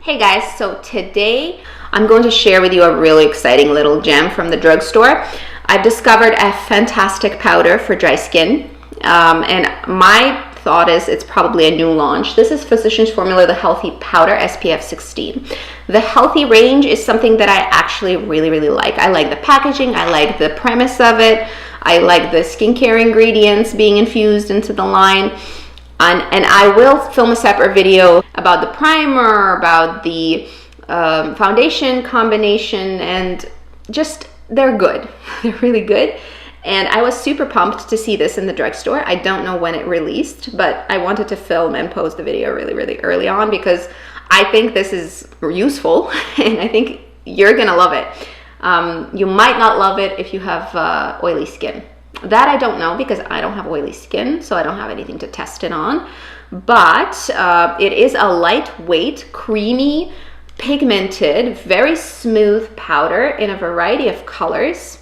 Hey guys, so today I'm going to share with you a really exciting little gem from the drugstore. I've discovered a fantastic powder for dry skin, and my thought is it's probably a new launch. This is Physicians Formula The Healthy Powder SPF 16. The Healthy range is something that I actually really like. I like the packaging, I like the premise of it, I like the skincare ingredients being infused into the line. And I will film a separate video about the primer, about the foundation combination, and just they're good. They're really good. And I was super pumped to see this in the drugstore. I don't know when it released, but I wanted to film and post the video really early on because I think this is useful and I think you're gonna love it. You might not love it if you have oily skin. That I don't know because I don't have oily skin, so I don't have anything to test it on. But it is a lightweight, creamy, pigmented, very smooth powder in a variety of colors.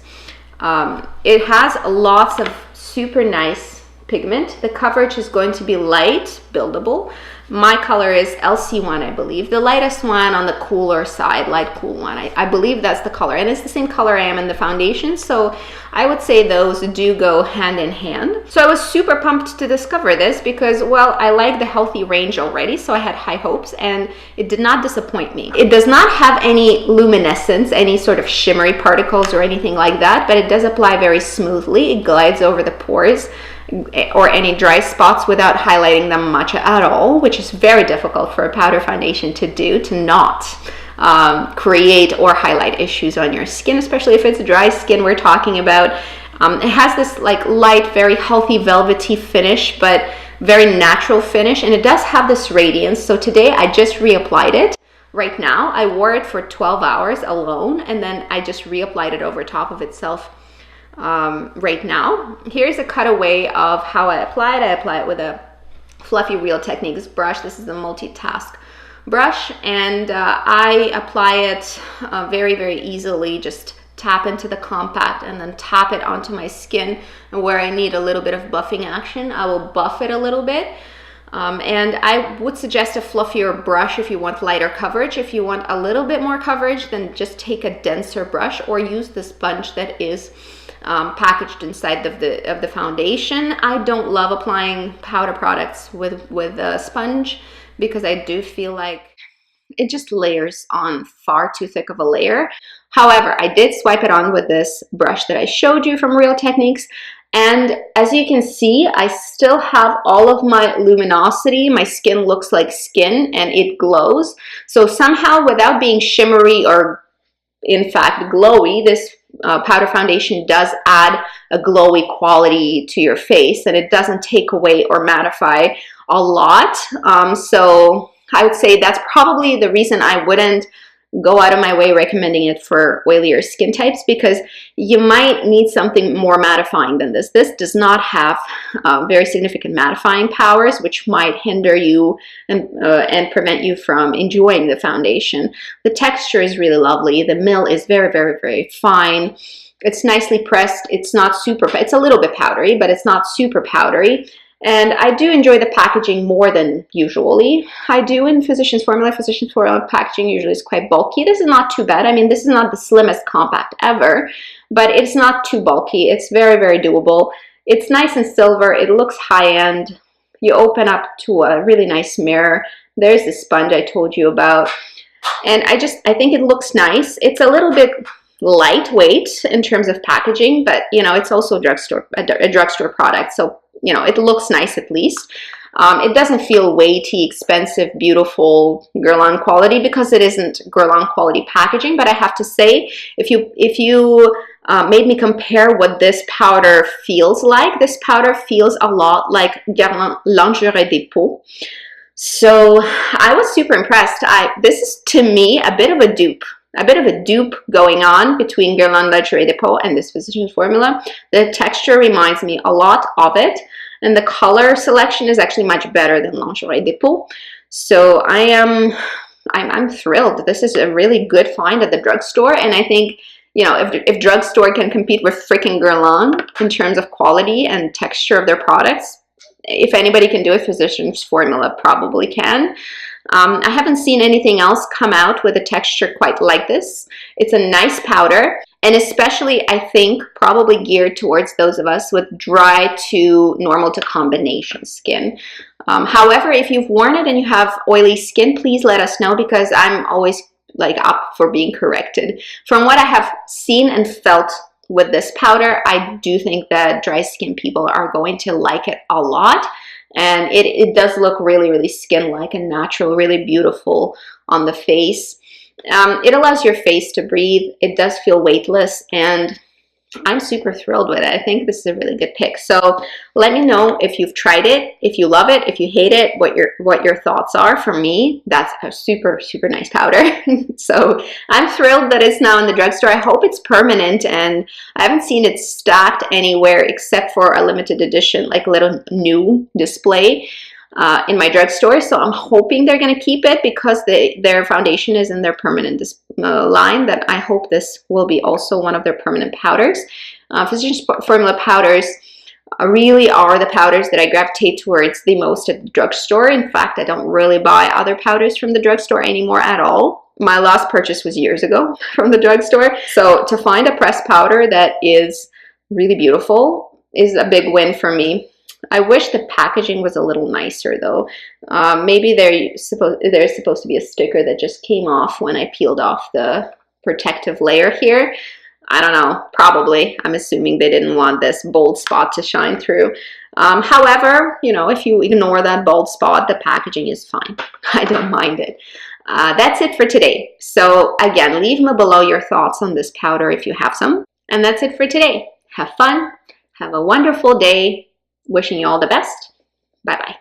It has lots of super nice pigment. The coverage is going to be light, buildable. My color is LC1, I believe. The lightest one on the cooler side, light cool one. I believe that's the color. And it's the same color I am in the foundation. So I would say those do go hand in hand. So I was super pumped to discover this because, well, I like the Healthy range already. So I had high hopes and it did not disappoint me. It does not have any luminescence, any sort of shimmery particles or anything like that, but it does apply very smoothly. It glides over the pores or any dry spots without highlighting them much at all, which is very difficult for a powder foundation to do, to not create or highlight issues on your skin, especially if it's dry skin we're talking about. It has this like light, very healthy velvety finish, but very natural finish, and it does have this radiance. So today I just reapplied it. Right now I wore it for 12 hours alone, and then I just reapplied it over top of itself. Right now, here's a cutaway of how I apply it. I apply it with a fluffy Real Techniques brush. This is a multitask brush, and I apply it very easily. Just tap into the compact and then tap it onto my skin, and where I need a little bit of buffing action, I will buff it a little bit. And I would suggest a fluffier brush if you want lighter coverage. If you want a little bit more coverage, then just take a denser brush or use the sponge that is packaged inside of the foundation. I don't love applying powder products with a sponge because I do feel like it just layers on far too thick of a layer. However, I did swipe it on with this brush that I showed you from Real Techniques. And as you can see, I still have all of my luminosity. My skin looks like skin and it glows. So somehow, without being shimmery or in fact glowy, this powder foundation does add a glowy quality to your face, and it doesn't take away or mattify a lot. So I would say that's probably the reason I wouldn't go out of my way recommending it for oilier skin types, because you might need something more mattifying than this. This does not have very significant mattifying powers, which might hinder you and prevent you from enjoying the foundation. The texture is really lovely. The mill is very fine. It's nicely pressed. It's not super, it's a little bit powdery, but it's not super powdery. And I do enjoy the packaging more than usually I do in Physicians Formula. Physicians Formula packaging usually is quite bulky. This is not too bad. I mean, this is not the slimmest compact ever, but it's not too bulky. It's very doable. It's nice and silver. It looks high-end. You open up to a really nice mirror. There's the sponge I told you about. And I think it looks nice. It's a little bit lightweight in terms of packaging, but you know, it's also a drugstore product. So you know, it looks nice at least. It doesn't feel weighty, expensive, beautiful, Guerlain quality because it isn't Guerlain quality packaging. But I have to say, if you made me compare what this powder feels like, this powder feels a lot like Guerlain Lingerie des Peaux. So I was super impressed. This is, to me, a bit of a dupe. A bit of a dupe going on between Guerlain Lingerie des Peaux and this Physicians Formula. The texture reminds me a lot of it, and the color selection is actually much better than Lingerie des Peaux. So I'm thrilled. This is a really good find at the drugstore, and I think, you know, if drugstore can compete with freaking Guerlain in terms of quality and texture of their products, if anybody can do it, Physicians Formula probably can. I haven't seen anything else come out with a texture quite like this. It's a nice powder, and especially I think probably geared towards those of us with dry to normal to combination skin. However, if you've worn it and you have oily skin, please let us know, because I'm always like up for being corrected. From what I have seen and felt with this powder, I do think that dry skin people are going to like it a lot. And it does look really, really skin-like and natural, really beautiful on the face. It allows your face to breathe. It does feel weightless, and I'm super thrilled with it. I think this is a really good pick. So let me know if you've tried it, if you love it, if you hate it, what your thoughts are. For me, that's a super, super nice powder. So I'm thrilled that it's now in the drugstore. I hope it's permanent, and I haven't seen it stacked anywhere except for a limited edition, like little new display in my drugstore. So I'm hoping they're going to keep it, because their foundation is in their permanent line. That I hope this will be also one of their permanent powders. Physicians Formula powders really are the powders that I gravitate towards the most at the drugstore. In fact, I don't really buy other powders from the drugstore anymore at all. My last purchase was years ago from the drugstore. So to find a pressed powder that is really beautiful is a big win for me. I wish the packaging was a little nicer though. Maybe there's supposed to be a sticker that just came off when I peeled off the protective layer here. I don't know, probably. I'm assuming they didn't want this bold spot to shine through. However, you know, if you ignore that bold spot, the packaging is fine. I don't mind it. That's it for today. So again, leave me below your thoughts on this powder if you have some. And that's it for today. Have fun. Have a wonderful day. Wishing you all the best. Bye-bye.